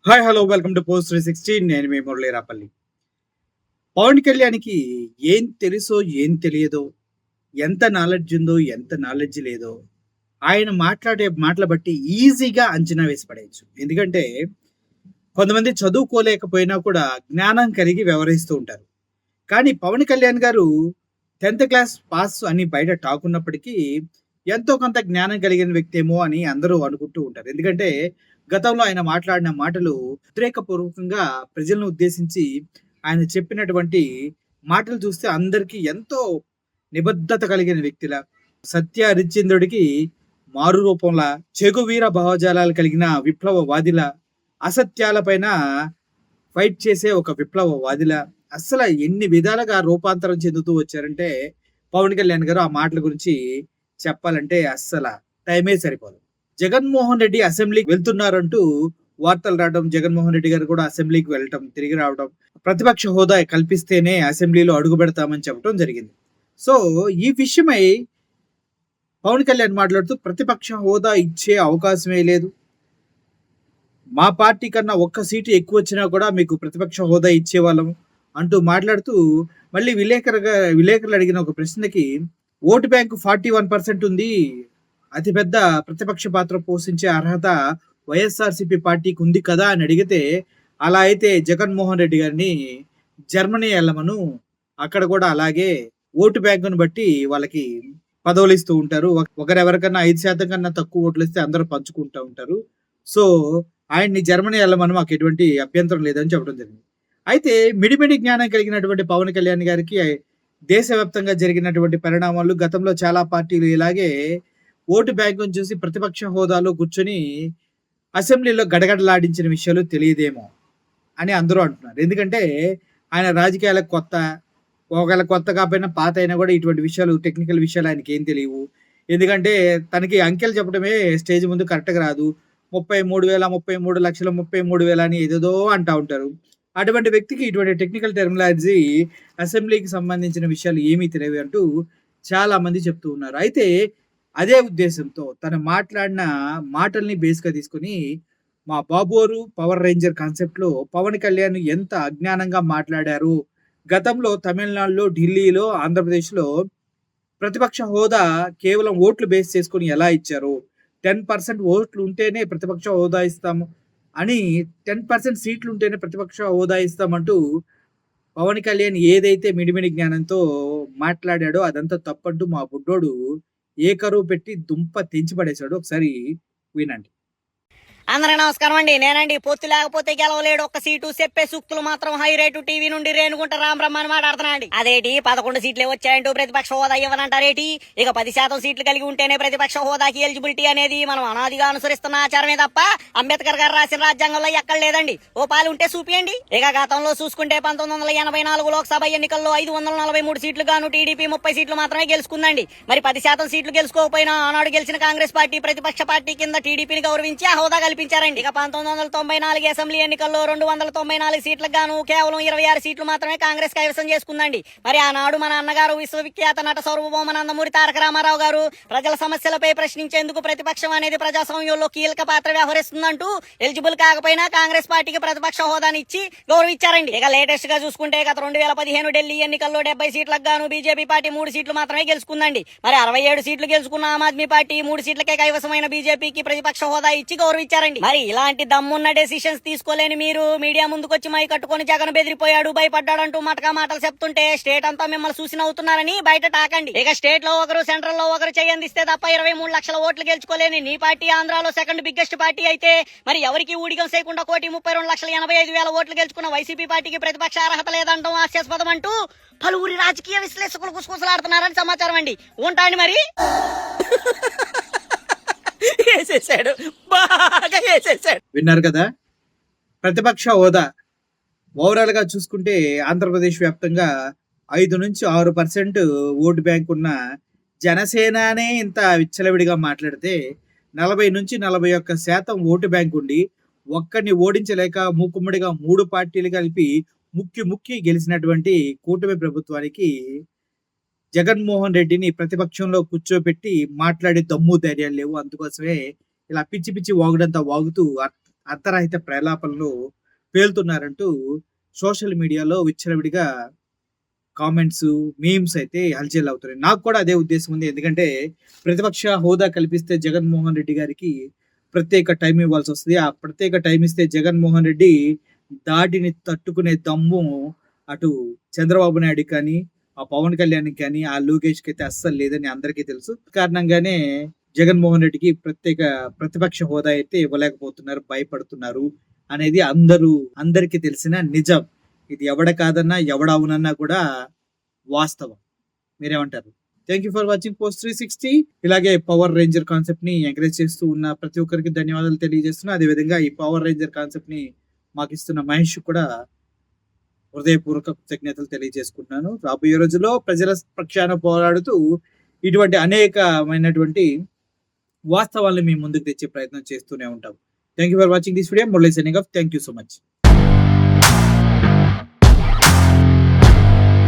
Hi hello welcome to post 360. నేను మీ మురళీరాపల్లి. పవన్ కళ్యాణ్‌కి ఏం తెలుసో, ఏం తెలియదో, ఎంత నాలెడ్జ్ ఉందో, ఎంత నాలెడ్జ్ లేదో, ఆయన మాట్లాడే మాటల బట్టి ఈజీగా అంచనా వేసి పడేయొచ్చు. ఎందుకంటే కొంతమంది చదువుకోలేకపోయినా కూడా జ్ఞానం కలిగి వ్యవహరిస్తూ ఉంటారు. కానీ పవన్ కళ్యాణ్ గారు 10థ్ క్లాస్ పాస్ అని బయట టాక్ ఉన్నప్పటికీ ఎంతో కొంత జ్ఞానం కలిగిన వ్యక్తేమో అని అందరూ అనుకుంటూ ఉంటారు. ఎందుకంటే గతంలో ఆయన మాట్లాడిన మాటలు ఉద్రేకపూర్వకంగా ప్రజలను ఉద్దేశించి ఆయన చెప్పినటువంటి మాటలు చూస్తే అందరికీ ఎంతో నిబద్ధత కలిగిన వ్యక్తిలా, సత్య హరిశ్చంద్రుడికి మారు రూపంలా, చెగువీర భావజాలాలు కలిగిన విప్లవవాదిలా, అసత్యాలపైన ఫైట్ చేసే ఒక విప్లవవాదిలా, అస్సల ఎన్ని విధాలుగా రూపాంతరం చెందుతూ వచ్చారంటే పవన్ కళ్యాణ్ గారు ఆ మాటల గురించి చెప్పాలంటే అస్సల టైమే సరిపోదు. జగన్మోహన్ రెడ్డి అసెంబ్లీకి వెళ్తున్నారంటూ వార్తలు రావడం, జగన్మోహన్ రెడ్డి గారు కూడా అసెంబ్లీకి వెళ్ళటం, తిరిగి రావడం, ప్రతిపక్ష హోదా కల్పిస్తేనే అసెంబ్లీలో అడుగు పెడతామని చెప్పడం జరిగింది. సో ఈ విషయమై పవన్ కళ్యాణ్ మాట్లాడుతూ ప్రతిపక్ష హోదా ఇచ్చే అవకాశమే లేదు, మా పార్టీ కన్నా ఒక్క సీటు ఎక్కువ వచ్చినా కూడా మీకు ప్రతిపక్ష హోదా ఇచ్చేవాళ్ళం అంటూ మాట్లాడుతూ మళ్ళీ విలేకరులు అడిగిన ఒక ప్రశ్నకి ఓటు బ్యాంకు 41% ఉంది, అతిపెద్ద ప్రతిపక్ష పాత్ర పోషించే అర్హత వైఎస్ఆర్సీపీ పార్టీకి ఉంది కదా అని అడిగితే, అలా అయితే జగన్మోహన్ రెడ్డి గారిని జర్మనీ వెళ్ళమను, అక్కడ కూడా అలాగే ఓటు బ్యాంకును బట్టి వాళ్ళకి పదవులు ఇస్తూ ఉంటారు, ఒకరెవరికన్నా 5% కన్నా తక్కువ ఓట్లు ఇస్తే అందరూ పంచుకుంటూ ఉంటారు, సో ఆయన్ని జర్మనీ వెళ్ళమని మాకు ఎటువంటి అభ్యంతరం లేదని చెప్పడం జరిగింది. అయితే మిడిమిడి జ్ఞానం కలిగినటువంటి పవన్ కళ్యాణ్ గారికి దేశవ్యాప్తంగా జరిగినటువంటి పరిణామాలు, గతంలో చాలా పార్టీలు ఇలాగే ఓటు బ్యాంకును చూసి ప్రతిపక్ష హోదాలో కూర్చొని అసెంబ్లీలో గడగడలాడించిన విషయాలు తెలియదేమో అని అందరూ అంటున్నారు. ఎందుకంటే ఆయన రాజకీయాలకు కొత్త, ఒకవేళ కొత్త కాకపోయినా పాత అయినా కూడా ఇటువంటి విషయాలు, టెక్నికల్ విషయాలు ఆయనకి ఏం తెలియవు. ఎందుకంటే తనకి అంకెలు చెప్పడమే స్టేజ్ ముందు కరెక్ట్గా రాదు. 33,000, 33 లక్షలు, 33,000 అని ఏదేదో అంటా ఉంటారు. అటువంటి వ్యక్తికి ఇటువంటి టెక్నికల్ టెర్మినాలజీ, అసెంబ్లీకి సంబంధించిన విషయాలు ఏమీ తెలియవు అంటూ చాలా మంది చెప్తూ ఉన్నారు. అయితే అదే ఉద్దేశంతో తను మాట్లాడిన మాటల్ని బేస్‌గా తీసుకొని మా బాబోరు పవర్ రేంజర్ కాన్సెప్ట్‌లో పవన్ కళ్యాణ్ ఎంత అజ్ఞానంగా మాట్లాడారు. గతంలో తమిళనాడులో, ఢిల్లీలో, ఆంధ్రప్రదేశ్‌లో ప్రతిపక్ష హోదా కేవలం ఓట్లు బేస్ చేసుకొని ఎలా ఇచ్చారు, 10% ఓట్లు ఉంటేనే ప్రతిపక్ష హోదా ఇస్తాము అని, 10% సీట్లు ఉంటేనే ప్రతిపక్ష హోదా ఇస్తామంటూ పవన్ కళ్యాణ్ ఏదైతే మిడిమిడి జ్ఞానంతో మాట్లాడాడో అదంతా తప్పంటూ మా బుడ్డోడు ఏకరువు పెట్టి దుంప తెంచి పడేశాడు. ఒకసారి వినండి. అందరూ నమస్కారం అండి. నేనండి. పొత్తు లేకపోతే గెలవలేడు ఒక్క సీటు, చెప్పే సూక్తులు మాత్రం హై రేటు టీవీ నుండి రేణుగుంట రామబ్రహ్మ అని మాట్లాడుతున్నా అండి. అదేటి 11 సీట్లే వచ్చాయంటూ ప్రతిపక్ష హోదా ఇవ్వనంటారేటి? ఇక 10% సీట్లు కలిగి ఉంటేనే ప్రతిపక్ష హోదాకి ఎలిజిబిలిటీ అనేది మనం అనాదిగా అనుసరిస్తున్న ఆచారమే తప్ప అంబేద్కర్ గారు రాసిన రాజ్యాంగంలో ఎక్కడ లేదండి. ఓ పాలు ఉంటే చూపియండి. ఇక గతంలో చూసుకుంటే 1984 లోక్సభ ఎన్నికల్లో 543 సీట్లు గాను టీడీపీ 30 సీట్లు మాత్రమే గెలుచుకుందండి. మరి 10% సీట్లు గెలుచుకోకపోయినా ఆనాడు గెలిచిన కాంగ్రెస్ పార్టీ ప్రతిపక్ష పార్టీ కింద టీడీపీని గౌరవించి ఆ హోదా కల్పించారండి. ఇక 1994 అసెంబ్లీ ఎన్నికల్లో 294 సీట్లకు గాను కేవలం 26 సీట్లు మాత్రమే కాంగ్రెస్ కైవసం చేసుకుందండి. మరి ఆనాడు మన అన్నగారు విశ్వవిఖ్యాత నట సార్వభౌమ నందమూరి తారక రామారావు గారు ప్రజల సమస్యలపై ప్రశ్నించేందుకు ప్రతిపక్షం అనేది ప్రజాస్వామ్యంలో కీలక పాత్ర వ్యవహరిస్తుందంటూ ఎలిజిబుల్ కాకపోయినా కాంగ్రెస్ పార్టీకి ప్రతిపక్ష హోదాని ఇచ్చి గౌరవించారండి. ఇక లేటెస్ట్ గా చూసుకుంటే గత 2015 ఢిల్లీ ఎన్నికల్లో 70 సీట్లకు గాను బీజేపీ పార్టీ 3 సీట్లు మాత్రమే గెలుచుకుందండి. మరి 67 సీట్లు గెలుచుకున్న ఆమ్ ఆద్మీ పార్టీ 3 సీట్లకే కైవసమైన బీజేపీకి ప్రతిపక్ష హోదా ఇచ్చి గౌరవించారండి. మరి ఇలాంటి దమ్మున్న డెసిషన్స్ తీసుకోలేని మీరు మీడియా ముందుకొచ్చి మై కట్టుకొని జగన్ బెదిరిపోయాడు, భయపడ్డాడంటూ మటకా మాటలు చెప్తుంటే స్టేట్ అంతా మిమ్మల్ని చూసి నవ్వుతున్నారని బయట టాకండి. ఇక స్టేట్ లో ఒకరు, సెంట్రల్ లో ఒకరు చేయందిస్తే తప్ప 23 లక్షల ఓట్లు గెలుచుకోలేని నీ పార్టీ ఆంధ్రాలో సెకండ్ బిగ్గెస్ట్ పార్టీ అయితే మరి ఎవరికి ఊడిగం చేయకుండా 1,32,85,000 ఓట్లు గెలుచుకున్న వైసీపీ పార్టీకి ప్రతిపక్ష అర్హత లేదంటాం హాస్యాస్పదం అంటూ పలువురి రాజకీయ విశ్లేషకులు కుసకుసలాడుతున్నారని సమాచారం అండి. ఉంటాండి మరి. వేసేసాడు, బాగా వేసేసాడు. విన్నారు కదా, ప్రతిపక్ష హోదా ఓవరాల్ గా చూసుకుంటే ఆంధ్రప్రదేశ్ వ్యాప్తంగా 5-6% ఓటు బ్యాంక్ ఉన్న జనసేననే ఇంత విచ్చలవిడిగా మాట్లాడితే 40-41% ఓటు బ్యాంక్ ఉండి ఒక్కడిని ఓడించలేక మూకుమ్మడిగా 3 పార్టీలు కలిపి ముక్కి గెలిచినటువంటి కూటమి ప్రభుత్వానికి జగన్మోహన్ రెడ్డిని ప్రతిపక్షంలో కూర్చోబెట్టి మాట్లాడే దమ్ము ధైర్యాలు లేవు. అందుకోసమే ఇలా పిచ్చి పిచ్చి వాగుడంతా వాగుతూ అర్ధరహిత ప్రలాపనలు పేలుతున్నారంటూ సోషల్ మీడియాలో విచ్చలవిడిగా కామెంట్స్, మీమ్స్ అయితే హల్చల్ అవుతున్నాయి. నాకు కూడా అదే ఉద్దేశం ఉంది. ఎందుకంటే ప్రతిపక్ష హోదా కల్పిస్తే జగన్మోహన్ రెడ్డి గారికి ప్రత్యేక టైం ఇవ్వాల్సొస్తది. ఆ ప్రత్యేక టైం ఇస్తే జగన్మోహన్ రెడ్డి దాడిని తట్టుకునే దమ్ము అటు చంద్రబాబు నాయుడుకి కానీ, ఆ పవన్ కళ్యాణ్‌కి కానీ, ఆ లోకేష్‌కి అయితే అస్సలు లేదని అందరికీ తెలుసు. కారణంగానే జగన్మోహన్ రెడ్డికి ప్రతిపక్ష హోదా అయితే ఇవ్వలేకపోతున్నారు. భయపడుతున్నారు అనేది అందరికీ తెలిసిన నిజం. ఇది ఎవడ కాదన్నా, ఎవడ అవునన్నా కూడా వాస్తవం. మీరేమంటారు? Thank you for watching post 360. ఇలాగే పవర్ రేంజర్ కాన్సెప్ట్‌ని ఎంకరేజ్ చేస్తూ ఉన్న ప్రతి ఒక్కరికి ధన్యవాదాలు తెలియజేస్తున్నా. అదేవిధంగా ఈ పవర్ రేంజర్ కాన్సెప్ట్‌ని మాకిస్తున్న మహేష్ కూడా హృదయపూర్వక కృతజ్ఞతలు తెలియజేసుకుంటున్నాను. రాబోయే రోజుల్లో ప్రజల పక్షాన పోరాడుతూ ఇటువంటి అనేకమైనటువంటి వాస్తవాలను మీ ముందుకు తెచ్చే ప్రయత్నం చేస్తూనే ఉంటాం. Thank you for watching this video. Murali signing off. Thank you so much.